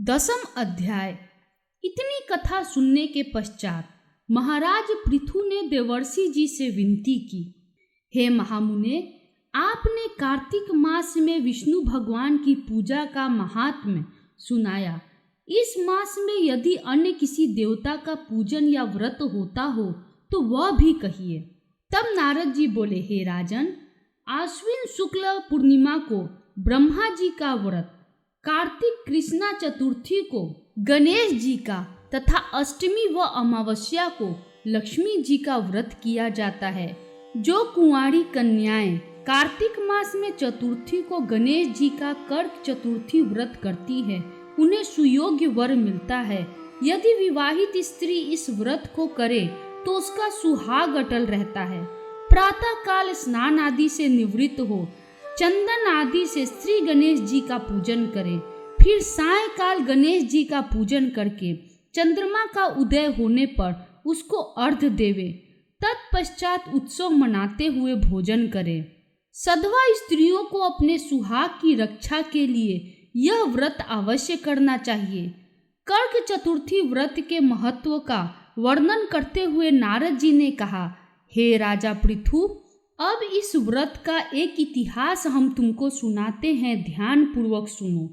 10वां अध्याय। इतनी कथा सुनने के पश्चात महाराज पृथु ने देवर्षि जी से विनती की, हे महामुने, आपने कार्तिक मास में विष्णु भगवान की पूजा का महात्म्य सुनाया। इस मास में यदि अन्य किसी देवता का पूजन या व्रत होता हो तो वह भी कहिए। तब नारद जी बोले, हे राजन, आश्विन शुक्ल पूर्णिमा को ब्रह्मा जी का व्रत, कार्तिक कृष्णा चतुर्थी को गणेश जी का तथा अष्टमी व अमावस्या को लक्ष्मी जी का व्रत किया जाता है। जो कुंवारी कन्याएं कार्तिक मास में चतुर्थी को गणेश जी का कर्क चतुर्थी व्रत करती है, उन्हें सुयोग्य वर मिलता है। यदि विवाहित स्त्री इस व्रत को करे तो उसका सुहाग अटल रहता है। प्रातः काल स्नान आदि से निवृत्त हो चंदन आदि से श्री गणेश जी का पूजन करें, फिर सायंकाल गणेश जी का पूजन करके चंद्रमा का उदय होने पर उसको अर्घ्य देवे। तत्पश्चात उत्सव मनाते हुए भोजन करें। सधवा स्त्रियों को अपने सुहाग की रक्षा के लिए यह व्रत अवश्य करना चाहिए। कर्क चतुर्थी व्रत के महत्व का वर्णन करते हुए नारद जी ने कहा, हे राजा पृथु, अब इस व्रत का एक इतिहास हम तुमको सुनाते हैं, ध्यान पूर्वक सुनो।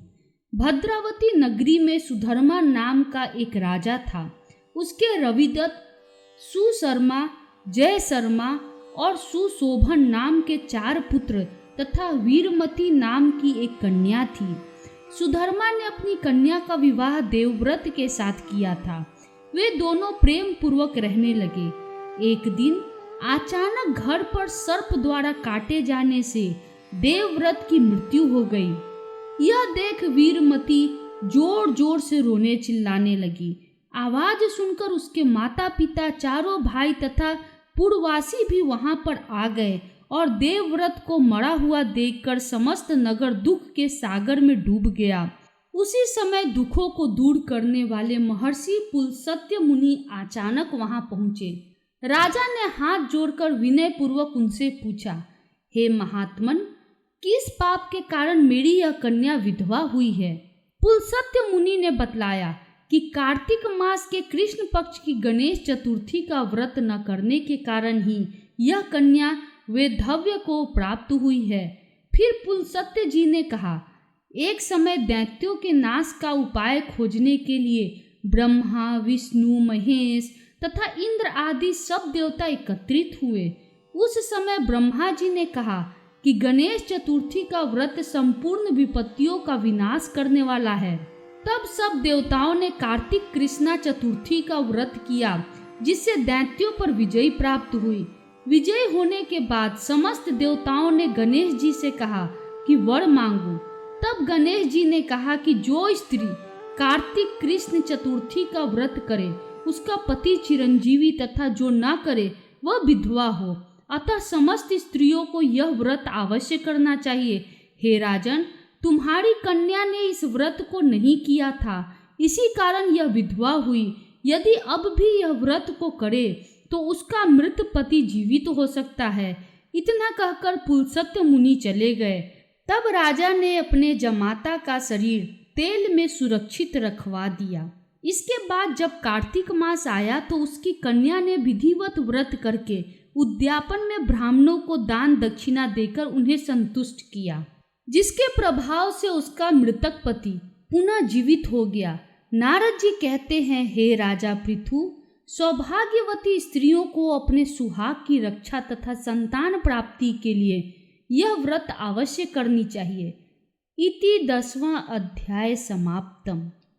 भद्रावती नगरी में सुधर्मा नाम का एक राजा था। उसके रविदत्त, सुशर्मा, जय शर्मा और सुशोभन नाम के 4 पुत्र तथा वीरमती नाम की एक कन्या थी। सुधर्मा ने अपनी कन्या का विवाह देवव्रत के साथ किया था। वे दोनों प्रेम पूर्वक रहने लगे। एक दिन अचानक घर पर सर्प द्वारा काटे जाने से देवव्रत की मृत्यु हो गई। यह देख वीरमती जोर जोर से रोने चिल्लाने लगी। आवाज सुनकर उसके माता पिता, चारों भाई तथा पुरवासी भी वहां पर आ गए और देवव्रत को मरा हुआ देखकर समस्त नगर दुख के सागर में डूब गया। उसी समय दुखों को दूर करने वाले महर्षि पुलस्त्य मुनि अचानक वहां पहुंचे। राजा ने हाथ जोड़कर विनय पूर्वक उनसे पूछा, हे महात्मन, किस पाप के कारण मेरी यह कन्या विधवा हुई है? पुलस्त्य मुनि ने बतलाया कि कार्तिक मास के कृष्ण पक्ष की गणेश चतुर्थी का व्रत न करने के कारण ही यह कन्या वैधव्य को प्राप्त हुई है। फिर पुलस्त्य जी ने कहा, एक समय दैत्यों के नाश का उपाय खोजने के लिए ब्रह्मा, विष्णु, महेश तथा इंद्र आदि सब देवता एकत्रित हुए। उस समय ब्रह्मा जी ने कहा कि गणेश चतुर्थी का व्रत संपूर्ण विपत्तियों का विनाश करने वाला है। तब सब देवताओं ने कार्तिक कृष्णा चतुर्थी का व्रत किया, जिससे दैत्यों पर विजय प्राप्त हुई। विजय होने के बाद समस्त देवताओं ने गणेश जी से कहा कि वर मांगो। तब गणेश जी ने कहा कि जो स्त्री कार्तिक कृष्ण चतुर्थी का व्रत करे उसका पति चिरंजीवी तथा जो न करे वह विधवा हो। अतः समस्त स्त्रियों को यह व्रत अवश्य करना चाहिए। हे राजन, तुम्हारी कन्या ने इस व्रत को नहीं किया था, इसी कारण यह विधवा हुई। यदि अब भी यह व्रत को करे तो उसका मृत पति जीवित हो सकता है। इतना कहकर पुलस्त्य मुनि चले गए। तब राजा ने अपने जमाता का शरीर तेल में सुरक्षित रखवा दिया। इसके बाद जब कार्तिक मास आया तो उसकी कन्या ने विधिवत व्रत करके उद्यापन में ब्राह्मणों को दान दक्षिणा देकर उन्हें संतुष्ट किया, जिसके प्रभाव से उसका मृतक पति पुनः जीवित हो गया। नारद जी कहते हैं, हे राजा पृथु, सौभाग्यवती स्त्रियों को अपने सुहाग की रक्षा तथा संतान प्राप्ति के लिए यह व्रत अवश्य करनी चाहिए। इति 10वां अध्याय समाप्तम।